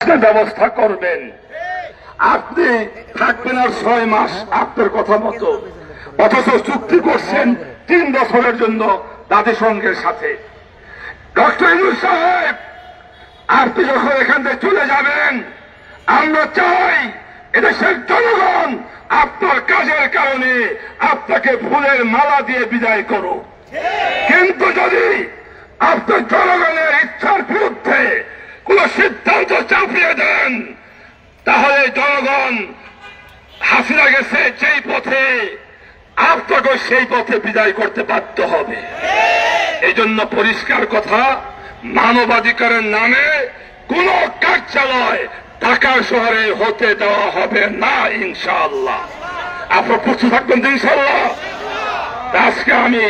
ব্যবস্থা করবেন। আপনি থাকবেন আর 6 মাস আপনার কথা মতো, অথচ চুক্তি করছেন 3 বছরের জন্য জাতিসংঘের সাথে। ডক্টর ইউনূস সাহেব, আপনি যখন এখান থেকে চলে যাবেন, আমরা চাই এদেশের জনগণ আপনার কাজের কারণে আপনাকে ফুলের মালা দিয়ে বিদায় করুক। কিন্তু যদি আপনার জনগণের ইচ্ছার বিরুদ্ধে কোন সিদ্ধান্ত চাপিয়ে দেন, তাহলে জনগণ হাসিনা গেছে যেই পথে, আপনাকে সেই পথে বিদায় করতে বাধ্য হবে। এই জন্য পরিষ্কার কথা, মানবাধিকারের নামে কোন কার্যালয় ঢাকা শহরে হতে দেওয়া হবে না ইনশাআল্লাহ। আপনারা প্রস্তুত থাকবেন ইনশাআল্লাহ। আজকে আমি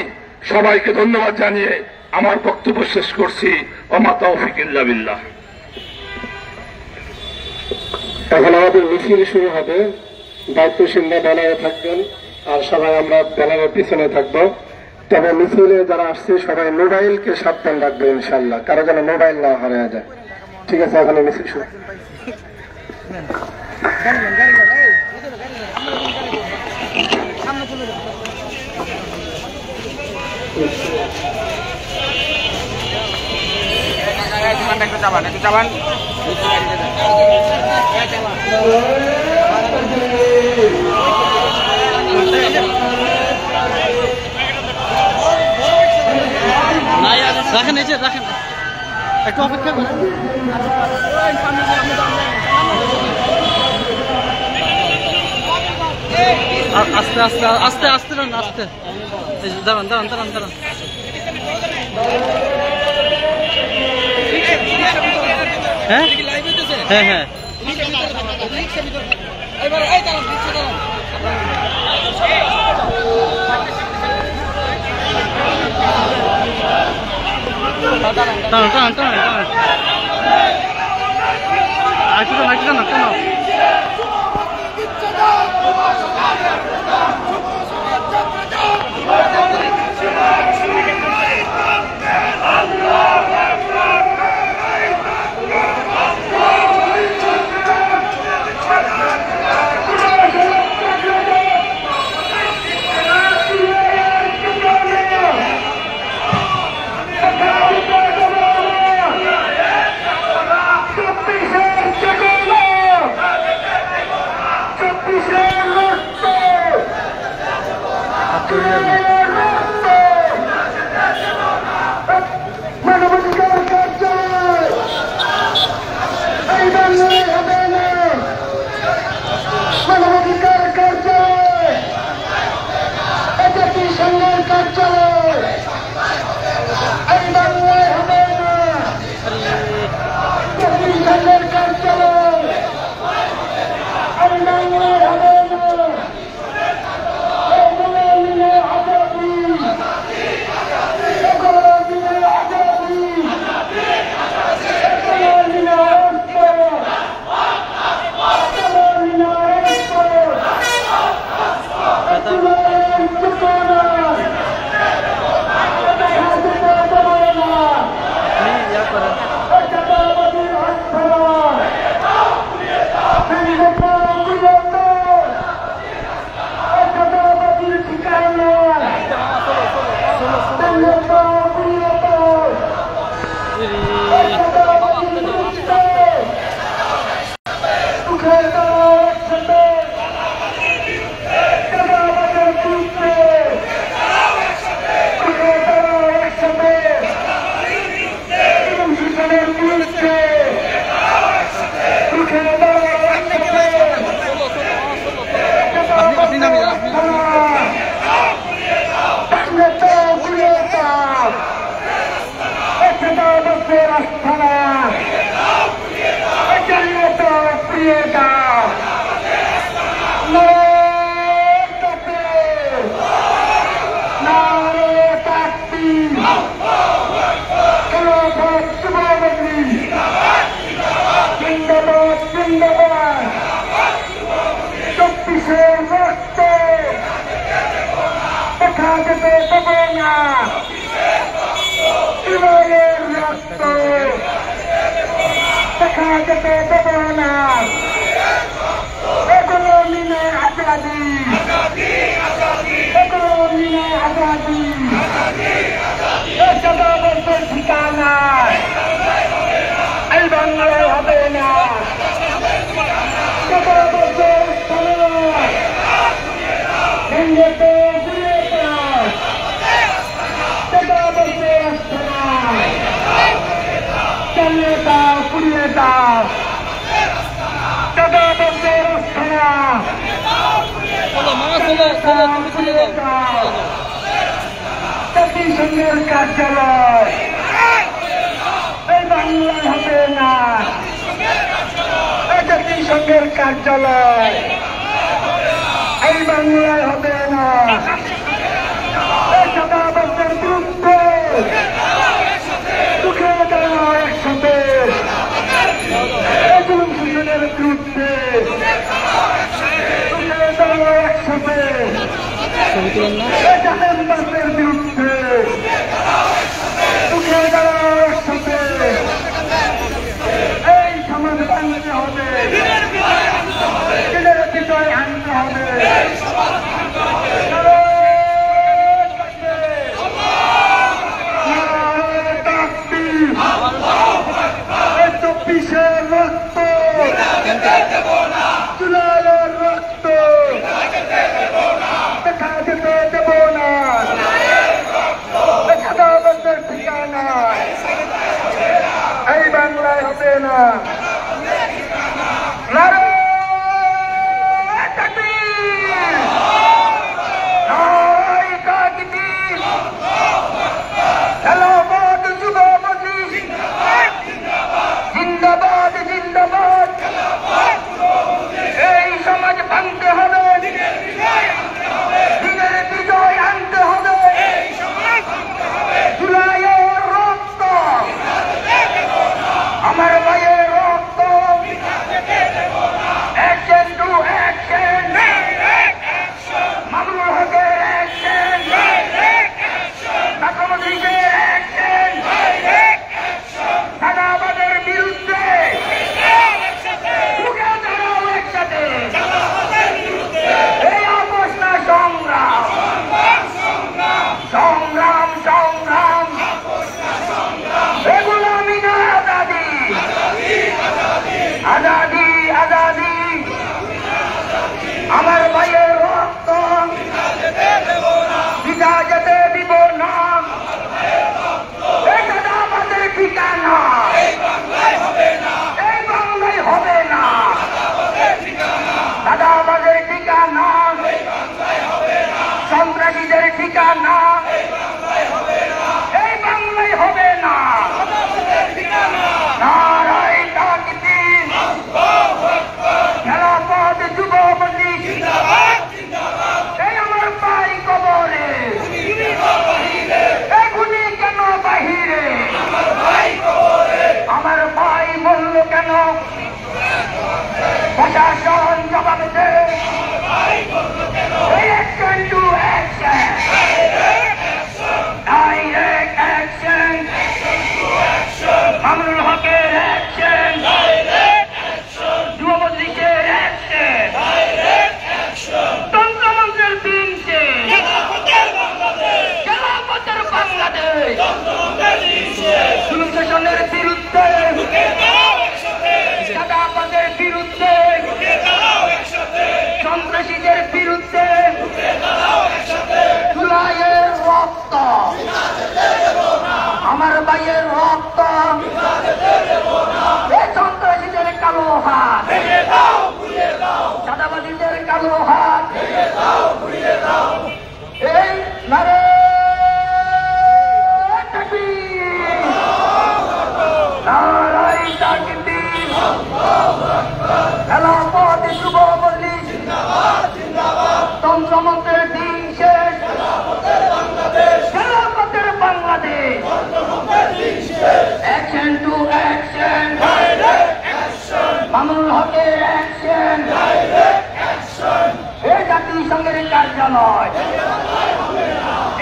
সবাইকে ধন্যবাদ জানিয়ে আমার বক্তব্য শেষ করছি। ওমা তাওফিক ইল্লা বিল্লাহ। এখন আমাদের মিছিল শুরু হবে। দায়িত্বশীলরা ব্যানারে থাকবেন আর সবাই আমরা ব্যানারের পিছনে থাকবো। তবে মিছিলে যারা আসছে সবাই মোবাইলকে সাবধান রাখবে ইনশাল্লাহ, কারো যেন মোবাইল না হারিয়ে যায়। ঠিক আছে, এখন মিছিল শুরু। রাখেন, এই যে রাখেন, একটু অপেক্ষা করেন। আস্তে আস্তে আস্তে আস্তে রান, আস্তে দাঁড়ান দাঁড়ান দাঁড়ান দাঁড়ান। হ্যাঁ হ্যাঁ হ্যাঁ, টানো টানো টানো টানো, আরেকটু টানো, আরেকটু টানো টানো। দেখা যেতে দেব না এগুলো মিলে আজাদি এগুলো মিলে আজাদি বছর ঠিকানা এই বাংলায় হবে না জাতিসংঘের কার্যালয় এই বাংলায় হবে না জাতিসংঘের কার্যালয় এই বাংলায় হবে না চাঁদাবাজদের বিরুদ্ধে দুঃখে দাঁড়াও একসাথে জুলুম শোষণের বিরুদ্ধে দুঃখে দাঁড়াও একসাথে জাতিসংঘের বিরুদ্ধে দুঃখে দাঁড়াও একসাথে এই সমাজ বাংলাতে হবে দিনের বিষয় আনতে হবে চব্বিশের রক্ত জুলাইয়ের রক্ত দেখা যেতে দেব না চাঁদাবাজদের ঠিকানা এই বাংলায় হবে না জিন্দাবাদ জিন্দাবাদ এই সমাজ ভাঙতে হবে দিনের বিজয় আনতে হবে জুলাইয়ের রক্ত আমার ভাইয়ের রক্ত অ্যাকশন টু অ্যাকশন মামুনুল হকের অ্যাকশন ছাত্রমন্ত্রীদের অ্যাকশন চাঁদাবাজের বিরুদ্ধে বুকে দাঁড়াও একসাথে এই অবস্থা সংগ্রাম সংগ্রাম সংগ্রাম এগুলো আমি না আজাদি আজাদি আজাদি আমার ভাইয়ের রক্ত পিতা যেতে দিব না এই চাঁদাবাজের ঠিকানা এই বাংলায় হবে না চাঁদাবাজের ঠিকানা সন্ত্রাসীদের ঠিকানা এই বাংলায় হবে না নারায় তাকবীর খেলাফত যুব মজলিস এই আমার ভাই কবরে এগুলি কেন বাহিরে আমার ভাই বলল কেন প্রশাসন জবাব দে action to action direct action Mamunul হকের অ্যাকশন যুব মজলিসের অ্যাকশন তন্ত্রমন্ত্রের দিন শেষ খেলাফতের বাংলাদেশ জুলুম শোষণের বিরুদ্ধে চাঁদাবাজের বিরুদ্ধে সন্ত্রাসীদের বিরুদ্ধে জুলাইয়ের রক্ত আমার ভাইয়ের রক্ত এই সন্ত্রাসীদের কালো হাত চাঁদাবাজীদের কালো হাত এই নারে নারায় তাকবীর খেলাফত যুব মজলিস তন্ত্রমন্ত্রের দিন শেষ খেলাফতের Bangladesh action to action Mamunul হকের অ্যাকশন এই জাতিসংঘের কার্যালয়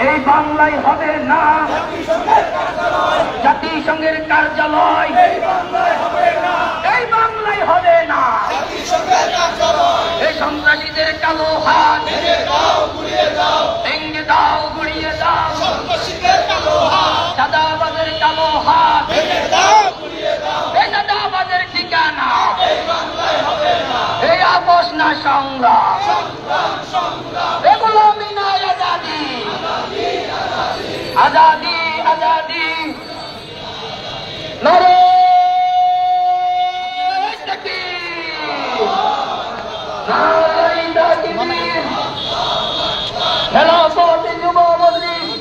এই বাংলায় হবে না জাতিসংঘের কার্যালয় সংগ্রাম, গোলামি নয় আজাদি, আজাদি আজাদি, নারে তাকবীর, নারে তাকবীর, খেলাফত যুব মজলিস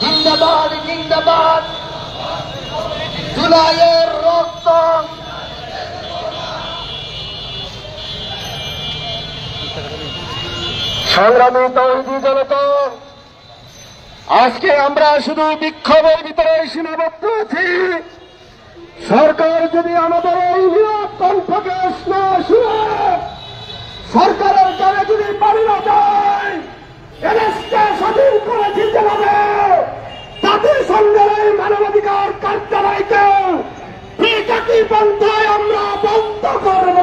জিন্দাবাদ জিন্দাবাদ, জুলাইয়ের রক্ত সংগ্রামী তৌহিদি জনতা, আজকে আমরা শুধু বিক্ষোভের ভিতরে সীমাবদ্ধ আছি। সরকার যদি আমাদের এই নিরব কণ্ঠকে না শুনে, সরকারের কানে যদি পানি না যায়, এদেশকে স্বাধীন করেছি যেভাবে, জাতিসংঘের এই মানবাধিকার কার্যালয়কে ঠিক একই পন্থায় আমরা বন্ধ করব।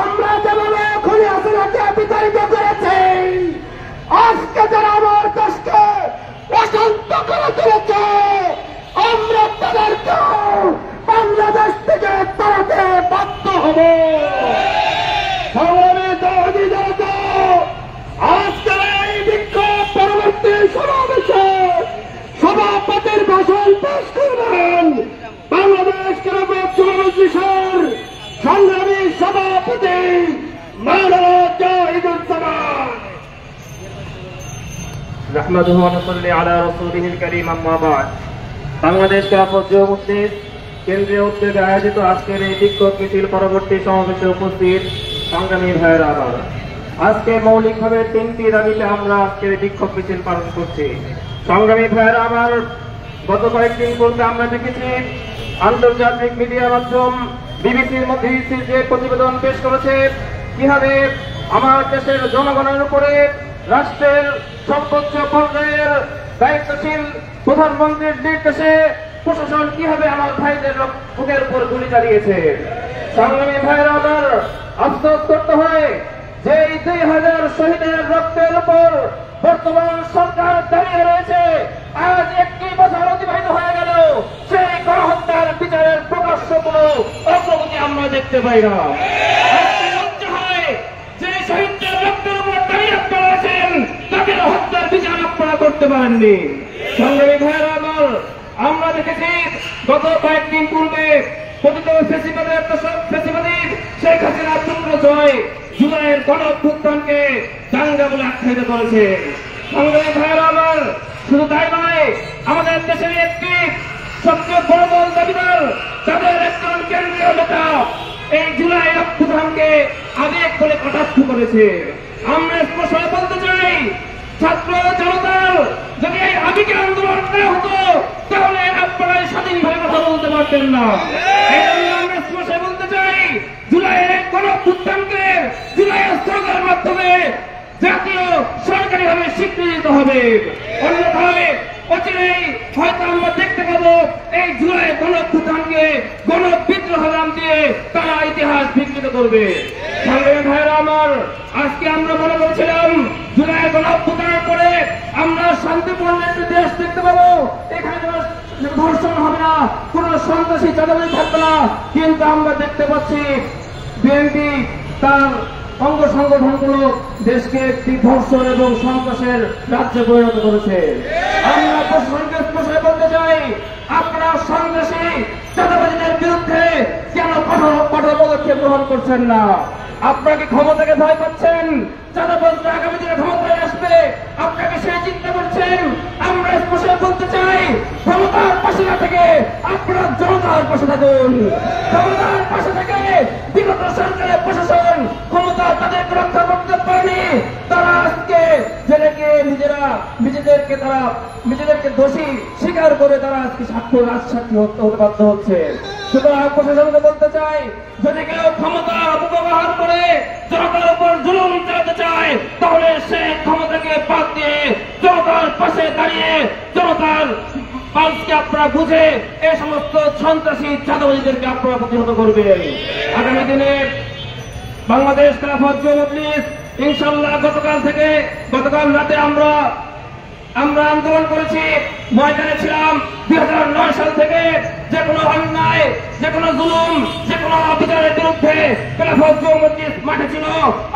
আমরা যেভাবে খুনি হাসিনাকে বিতাড়িত করেছি, আজকে যারা আমার দেশকে অশান্ত করে তুলেছে, আমরা তাদেরকেও বাংলাদেশ থেকে তাড়াতে বাধ্য হব। সংগ্রামী তৌহিদি জনতা, আজকের এই বিক্ষোভ পরবর্তী সমাবেশে সভাপতির ভাষণ পেশ করবেন বাংলাদেশ খেলাফত যুব মজলিসের সংগ্রামী সভাপতি মাওলানা জাহিদুজ্জামান। নাহমাদুহু ওয়া নুসাল্লি আলা রাসূলিহিল কারীম, আম্মা বা'দ। বাংলাদেশ খেলাফত যুব মজলিস কেন্দ্রীয় উদ্যোগে আয়োজিত আজকের এই বিক্ষোভ মিছিল পরবর্তী সমাবেশে উপস্থিত সংগ্রামী ভাইয়েরা, আবার আজকে মৌলিকভাবে 3টি দাবিতে আমরা আজকের বিক্ষোভ মিছিল পালন করছি। সংগ্রামী ভাইয়েরা, আমার গত কয়েকদিন পূর্বে আমরা দেখেছি আন্তর্জাতিক মিডিয়া মাধ্যম বিবিসির মধ্যে যে প্রতিবেদন পেশ করেছে, কিভাবে আমার দেশের জনগণের উপরে রাষ্ট্রের সর্বোচ্চ পর্যায়ের দায়িত্বশীল প্রধানমন্ত্রীর নির্দেশে প্রশাসন কিভাবে আমার ভাইদের বুকের উপর গুলি চালিয়েছে। সংগ্রামী ভাইয়েরা, আমার আফসোস করতে হয় যে এই 2000 শহীদের রক্তের উপর বর্তমান সরকার দাঁড়িয়ে রয়েছে। আজ 1 বছর অতিবাহিত হয়ে গেল, সেই গণহত্যার বিচারের প্রকাশ্য কোনো অগ্রগতি আমরা দেখতে পাই না। লজ্জা হয় যে শহীদদের রক্তের উপর দাঁড়িয়ে আপনারা আছেন, তাদের হত্যার বিচার আপনারা করতে পারেননি। সংগ্রামী ভাইয়েরা, আমার আমরা দেখেছি গত কয়েকদিন পূর্বে পতিত ফ্যাসিবাদী শেখ হাসিনা চন্দ্র জয় জুলাইয়ের গণঅভ্যুত্থানকে দাঙ্গা বলে আখ্যায়িত করেছে। সংগ্রামী ভাইয়েরা, আমার শুধু তাই নয়, আমাদের দেশের একটি সবচেয়ে বড় দল দাবিদার, তাদের একজন কেন্দ্রীয় নেতা এই জুলাই অভ্যুত্থানকে আবেগ বলে কটাক্ষ করেছে। আমরা স্পষ্ট বলতে চাই, ছাত্র জনতার যদি এই আবেগের আন্দোলন না হতো, তাহলে আপনারা স্বাধীনভাবে কথা বলতে পারতেন না। এই জন্য আমরা স্পষ্ট বলতে চাই, জুলাইয়ের গণঅভ্যুত্থানকে জুলাইয়ের স্লোগানের মাধ্যমে জাতীয় সরকারিভাবে স্বীকৃতি দিতে হবে। অন্যথায় অচিরেই হয়তো আমরা দেখতে পাবো এই জুলাই গণঅভ্যুত্থানকে গণবিদ্রোহ নাম দিয়ে তারা ইতিহাস বিকৃত করবে। সংগ্রামী ভাইয়েরা, আমার আজকে আমরা মনে করছিলাম জুলাই গণঅভ্যুত্থানের পরে আমরা শান্তিপূর্ণ একটি দেশ দেখতে পাবো, এখানে ধর্ষণ হবে না, কোন সন্ত্রাসী চাঁদাবাজি থাকবে না। কিন্তু আমরা দেখতে পাচ্ছি বিএনপি তার অঙ্গ সংগঠনগুলো দেশকে একটি ধর্ষণ এবং সন্ত্রাসের রাজ্যে পরিণত করেছে। আমরা প্রশাসনকে স্পষ্ট বলতে চাই, আপনারা সন্ত্রাসী চাঁদাবাজিদের বিরুদ্ধে কেন কঠোর পদক্ষেপ গ্রহণ করছেন না? আপনাকে ক্ষমতাকে ভয় পাচ্ছেন, চাঁদাবাজরা আগামী দিনে ক্ষমতায় আসবে, আপনাকে সেই চিন্তা করছেন। আমরা স্পষ্ট বলতে চাই, ক্ষমতার পাশে না থেকে আপনারা জনতার পাশে থাকুন। জনতার পাশে থেকে বিগত সরকারের প্রশাসন ক্ষমতা তাদেরকে রক্ষা করতে পারেনি, তারা আজকে জেলেকে নিজেদেরকে দোষী স্বীকার করে তারা আজকে রাজসাক্ষী হতে বাধ্য হচ্ছে। সুতরাং প্রশাসনকে বলতে চাই, যদি কেউ ক্ষমতার অপব্যবহার করে জনতার উপর জুলুম চালাতে চায়, তাহলে সে ক্ষমতাকে বাদ দিয়ে জনতার পাশে দাঁড়িয়ে জনতার পালসকে আপনারা বুঝে এই সমস্ত সন্ত্রাসী চাঁদাবাজীদেরকে আপনারা প্রতিহত করবেন। আগামী দিনে বাংলাদেশ খেলাফত যুব মজলিস ইনশাআল্লাহ গতকাল রাতে আমরা আন্দোলন করেছি, ময়দানে ছিলাম। 2009 সাল থেকে যে কোনো অন্যায় যে কোনো জুলুম, যে কোনো অবিচারের বিরুদ্ধে খেলাফত যুব মজলিস মাঠে ছিল।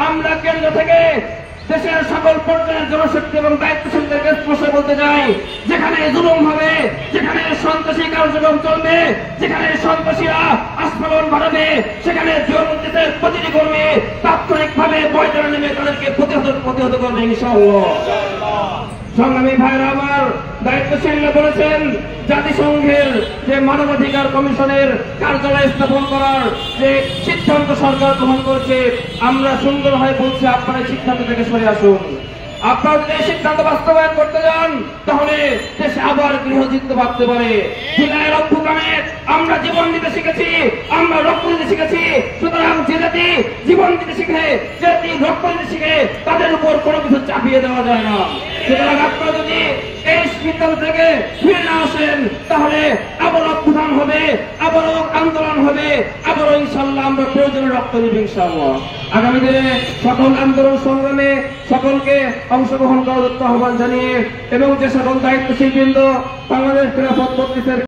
আমরা কেন্দ্র থেকে দেশের সকল পর্যায়ের জনশক্তি এবং দায়িত্বশীলদেরকে স্পষ্ট বলতে চাই, যেখানে জুলুম হবে, যেখানে সন্ত্রাসী কার্যক্রম চলবে, যেখানে সন্ত্রাসীরা আস্ফালন ঘটাবে, সেখানে যুব মজলিসের প্রতিটি কর্মী তাৎক্ষণিকভাবে বৈঠকে নেমে তাদেরকে প্রতিহত করবে ইনশাআল্লাহ। সংগ্রামী ভাইরা আমার, দায়িত্বশীলরা বলেছেন জাতিসংঘের যে মানবাধিকার কমিশনের কার্যালয় স্থাপন করার যে সিদ্ধান্ত সরকার গ্রহণ করেছে, আমরা সুন্দরভাবে বলছি আপনারা এই সিদ্ধান্ত থেকে সরে আসুন। আপনারা যদি এই সিদ্ধান্ত বাস্তবায়ন করতে যান তাহলে দেশে আবার গৃহযুদ্ধ বাঁধতে পারে। জুলাইয়ের অভ্যুত্থানে আমরা জীবন দিতে শিখেছি, আমরা রক্ত দিতে শিখেছি। সুতরাং যে জাতি জীবন দিতে শিখে, যে জাতি রক্ত দিতে শিখে, তাদের উপর কোনো কিছু চাপিয়ে দেওয়া যায় না। সুতরাং আপনারা যদি এই সিদ্ধান্ত থেকে ফিরে না আসেন তাহলে আবারও অভ্যুত্থান হবে, আবারও আন্দোলন হবে, আবারও ইনশাআল্লাহ আমরা প্রয়োজনে রক্ত দেব ইনশাআল্লাহ। আগামী দিনে সকল আন্দোলন সংগ্রামে সকলকে অংশগ্রহণ করার আহ্বান জানিয়ে এবং যে সকল দায়িত্বশীল বৃন্দ বাংলাদেশ খেলাফত মজলিসের